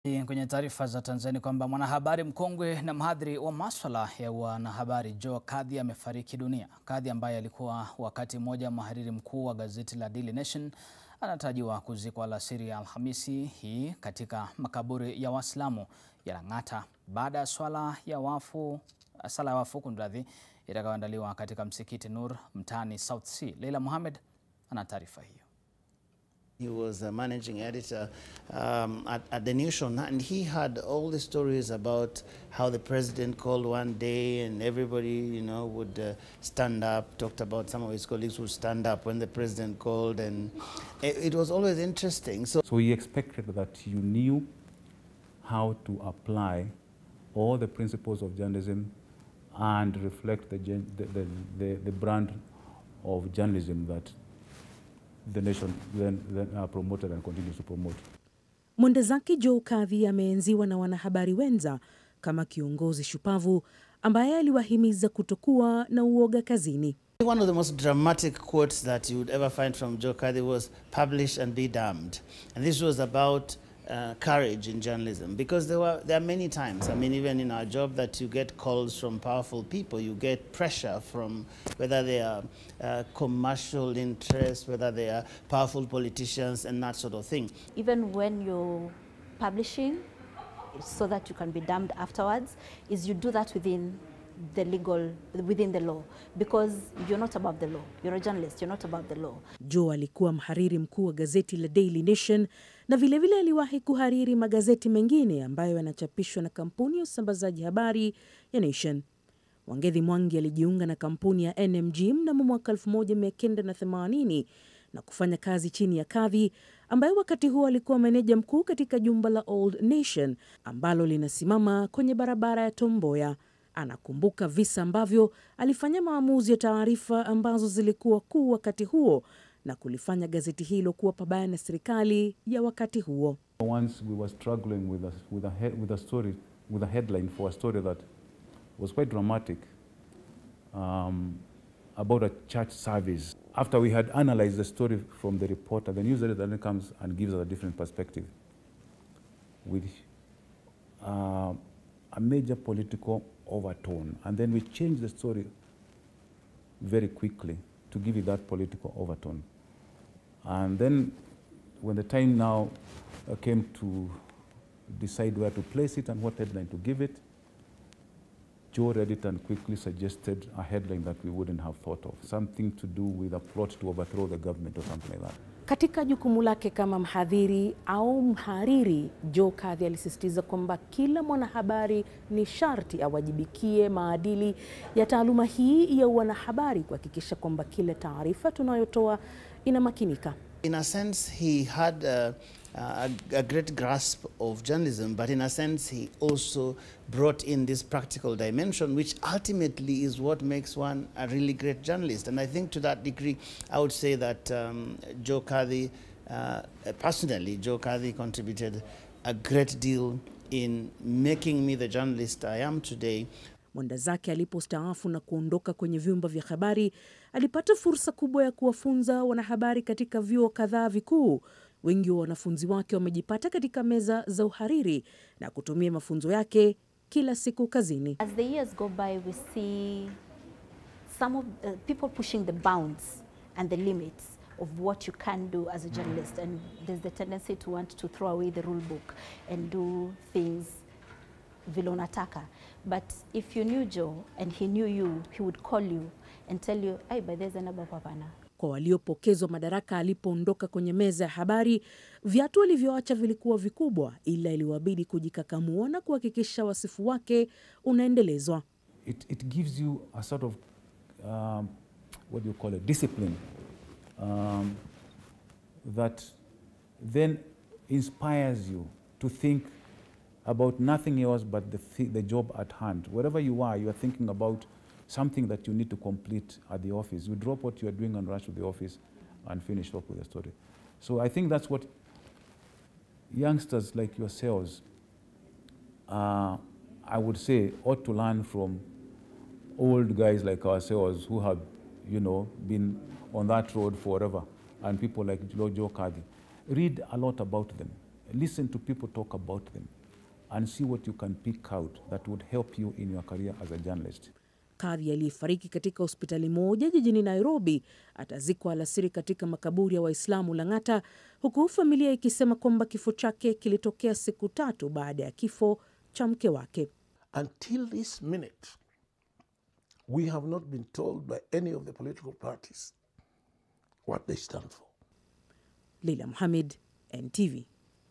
Kwenye taarifa za Tanzania kwamba mwanahabari mkongwe na mhadhiri wa masuala ya wanahabari Joe Kadhi amefariki dunia. Kadhi ambaye alikuwa wakati mmoja mhariri mkuu wa gazeti la Daily Nation anatarajiwa kuzikwa alasiri ya Alhamisi hii katika makaburi ya Waislamu ya Lang'ata baada ya sala ya wafu itakayoandaliwa katika msikiti Nur mtaani South C. Leila Mohamed ana taarifa hiyo. He was a managing editor at the Nation, and he had all the stories about how the president called one day and everybody, would stand up, talked about some of his colleagues would stand up when the president called, and it was always interesting. So he expected that you knew how to apply all the principles of journalism and reflect the brand of journalism that the Nation then promoted and continues to promote. Mwanahabari Joe Kadhi ameenziwa na wanahabari wenza kama kiongozi shupavu ambaye aliwahimiza kutokuwa na uoga kazini. One of the most dramatic quotes that you would ever find from Joe Kadhi was "Publish and be damned," and this was about courage in journalism, because there are many times, even in our job, that you get calls from powerful people, you get pressure from whether they are commercial interests, whether they are powerful politicians and that sort of thing. Even when you're publishing so that you can be damned afterwards, is you do that within the law, because you're not above the law. You're a journalist, you're not above the law. Joe alikuwa mhariri mkuu wa gazeti la Daily Nation na vilevile aliwahi kuhariri magazeti mengine ambayo yanachapishwa na kampuni ya usambazaji habari ya Nation. Wangethi Mwangi alijiunga na kampuni ya NMG mnamo mwaka 1980 na kufanya kazi chini ya Kadhi ambaye wakati huo alikuwa meneja mkuu katika jumba la Old Nation ambalo linasimama kwenye barabara ya Tom Mboya. Anakumbuka visa ambavyo alifanya maamuzi ya taarifa ambazo zilikuwa kuu wakati huo na kulifanya gazeti hilo kuwa pabaya na serikali ya wakati huo. Once we were struggling with a headline for a story that was quite dramatic about a church service. After we had analyzed the story from the reporter, the news editor then comes and gives us a different perspective with a major political overtone, and then we changed the story very quickly to give it that political overtone. And then when the time now came to decide where to place it and what headline to give it, Joe read it and quickly suggested a headline that we wouldn't have thought of, something to do with a plot to overthrow the government or something like that. Katika jukumu lake kama mhadhiri au mhariri, Joe Kadhi alisisitiza kwamba kila mwanahabari ni sharti awajibikie maadili ya taaluma hii ya wanahabari kuhakikisha kwamba kila taarifa tunayotoa inamakinika. In a sense, he had a great grasp of journalism, but in a sense, he also brought in this practical dimension, which ultimately is what makes one a really great journalist. And I think to that degree, I would say that Joe Kadhi, personally, Joe Kadhi contributed a great deal in making me the journalist I am today. Mwanahabari alipostaafu na kuondoka kwenye vyumba vya habari, alipata fursa kubwa ya kuwafunza wanahabari katika vyuo kadhaa vikuu. Wengi wa wanafunzi wake wamejipata katika meza za uhariri na kutumia mafunzo yake kila siku kazini. As the years go by, we see some of people pushing the bounds and the limits of what you can do as a journalist, and there's the tendency to want to throw away the rule book and do things vile unataka. But if you knew Joe and he knew you, he would call you and tell you, "Hey, but there's another papana." Kwa waliopokezwa madaraka alipoondoka kwenye meza ya habari, viatu alivyoacha vilikuwa vikubwa, ila iliwabidi kujikakamua na kuhakikisha wasifu wake unaendelezwa. It gives you a sort of what do you call it, discipline that then inspires you to think about nothing else but the job at hand. Wherever you are thinking about something that you need to complete at the office. You drop what you are doing and rush to the office and finish up with the story. So I think that's what youngsters like yourselves, I would say, ought to learn from old guys like ourselves who have, been on that road forever, and people like Joe Kadhi. Read a lot about them. listen to people talk about them and see what you can pick out that would help you in your career as a journalist. Kadhi aliyefariki katika hospitali moja jijini Nairobi atazikwa alasiri katika makaburi ya Waislamu Lang'ata, huku familia ikisema kwamba kifo chake kilitokea siku 3 baada ya kifo cha mke wake. Until this minute, we have not been told by any of the political parties what they stand for. Leila Mohamed, NTV.